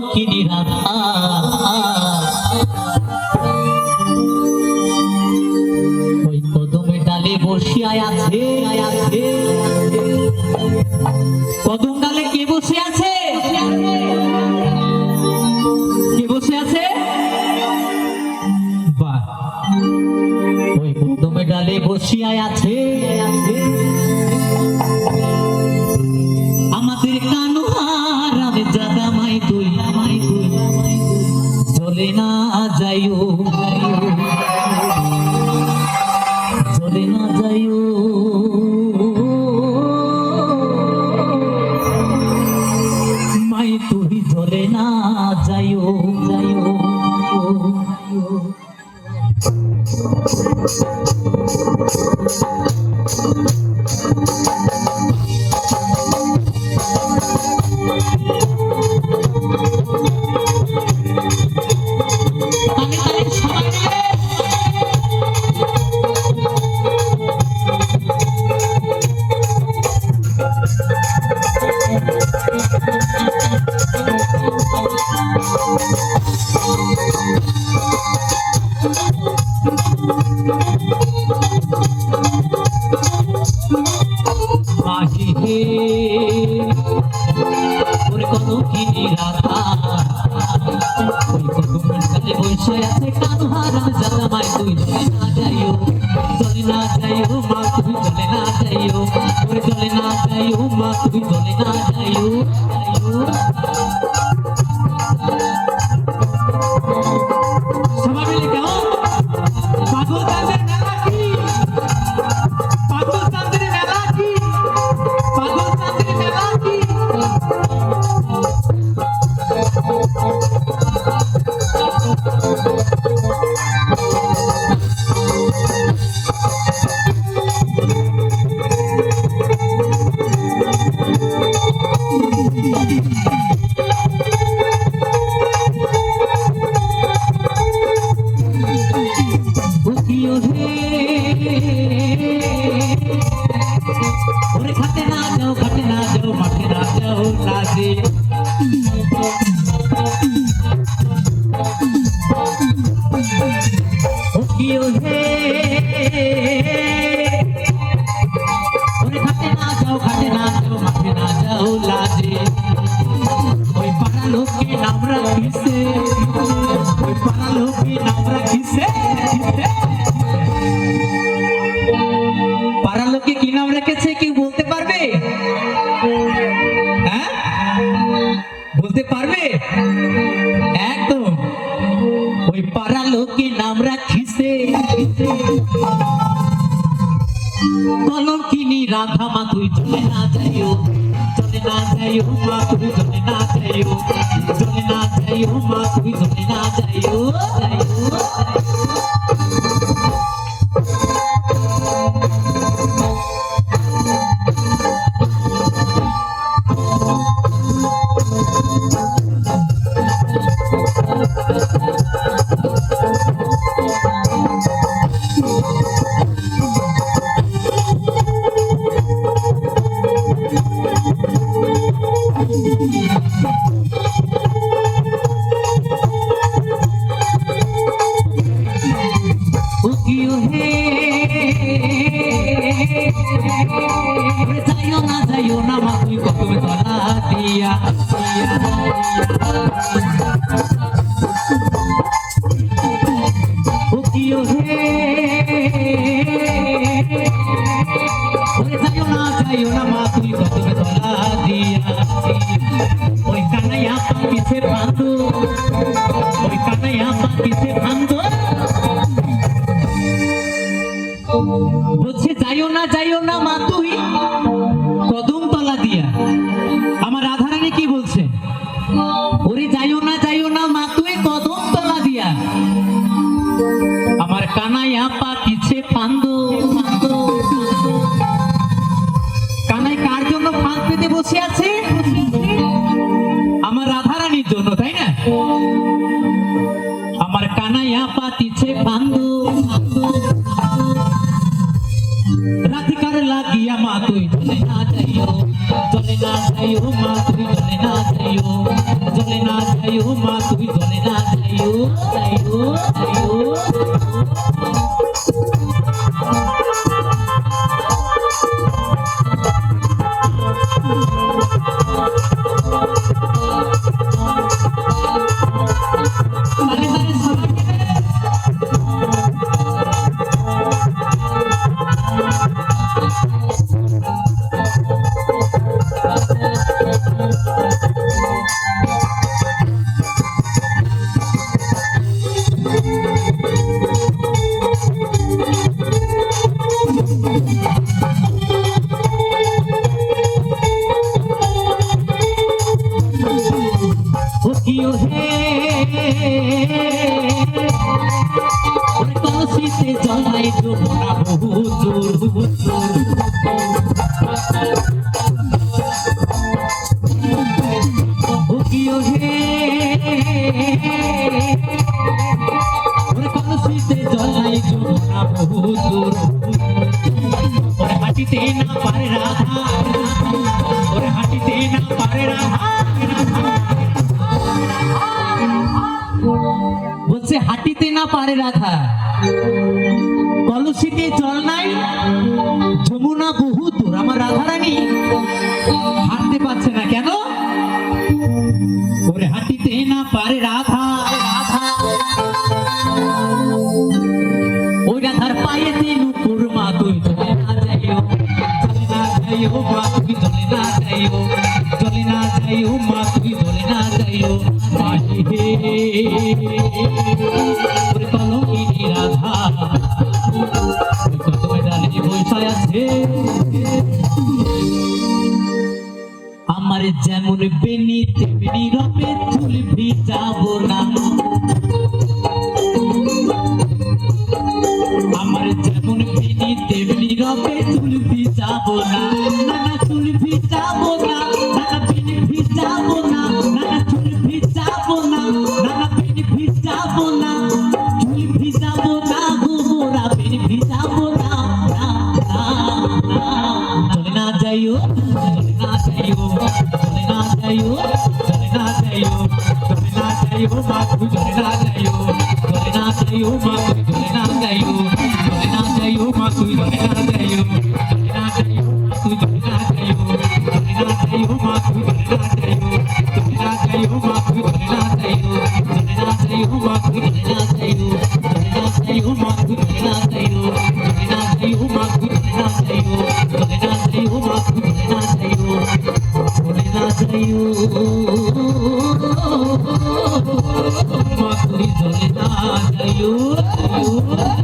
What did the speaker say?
কলঙ্কিনী রাধা ওই কদমের ডালে বসিয়া আছে কদম ডালে কে বসে আছে কে বসে আছে বাহ ওই কদমের ডালে বসিয়া আছে আমাদের কানুহার আমি জাগামাই তুই চলে না যাইও চলে না যাইও মাই তুই চলে না যাইও কলঙ্কিনী রাধা ওই কদমের ডালে বসে আছে কানুহার আমি জাগামাই তুই চলে না যাইও মা তুই চলে না যাইও চলে না যাইও মা তুই চলে না যাইও সবাই মিলে কেমন পাগল চাঁদের মেলা কি পাগল চাঁদের মেলা কি পাগল চাঁদের মেলা কি ঘাটে না যাও মাঠে না যাও লাজে ঘাটে না যাও মাঠে না যাও লাজে ওই পাড়া লোকে নাম রাখিছে ওই পাড়া লোকে নাম রাখিছে পাড়া লোকে কি নাম রেখেছে কেউ বলতে পারবে হ্যাঁ বলতে পারবে একদম ওই পাড়া লোকে নাম রাখিছে কলঙ্কিনী রাধা মা তুই চলে না যাইও মা তুই চলে না যাইও মা তুই চলে না যাইও যাইও না মা তুই কদমে তলা দিয়া যাইও না মা তুই কদমে তলা দিয়া ওই কানাইয়া পা পিছে বাঁধো বলছে যাইও না মা তুই কদম তলা দিয়া আমার রাধারানী কি বলছে ওরে যাইও না মা তুই কদম তলা দিয়া আমার কানাইয়া পা পিছে ফান্দো কানাই কার জন্য ফাঁদ পেতে বসে আছে আমার রাধারানীর জন্য তাই না আমার কানাইয়া পা পিছে ফান্দো রাধিকার লাগিয়া মা তুই চলে না যাইও মা তুই চলে না যাইও যাইও মা তুই চলে না যাইও যাইও যাইও কলসিতে জল নাই যমুনা বহু দূর কলসিতে জল নাই যমুনা বহু দূর ওরে হাঁটিতে না পারে রাধা ওরে হাঁটিতে না পারে রাধা বলছে হাঁটিতে না পারে রাধা কলসিতে জল নাই যমুনা বহু দূর আমার রাধা রানী হাঁটতে পারছে না কেন ওরে হাঁটিতে না পারে রাধা রাধা ওই রাধার পায়েতে নুপুর মা তুই চলে না যাইও মা তুই চলে না যাইও চলে না যাইও মা তুই চলে না যাইও কলঙ্কিনী রাধা কত ডালে বসে আছে আমার যেমন বেনি তেমনি রবে চুল ভিজাবো না আমার যেমন বেনি তেমনি রবে চুল ভিজাবো না নানা চুল ভিজাবো না নানা বেনি ভিজাবো না নানা চুল ভিজাবো না নানা বেনি ভিজাবো না চুল ভিজাবো না গোরা বেনি ভিজাবো না চলে না যাইও চলে না যাইও চলে না যাইও চলে না যাইও চলে না যাইও মা তুই চলে না যাইও চলে না যাইও মা তুই চলে না যাইও চলে না যাইও মা তুই চলে না যাইও চলে না যাইও তুই চলে না যাইও চলে না যাইও মা তুই চলে না যাইও চলে না যাইও মা তুই চলে না যাইও চলে না যাইও মা তুই চলে না যাইও চলে না যাইও মা তুই চলে না যাইও চলে না যাইও মা তুই চলে না যাইও চলে না যাইও মা তুই চলে না যাইও চলে না যাইও মা তুই চলে না যাইও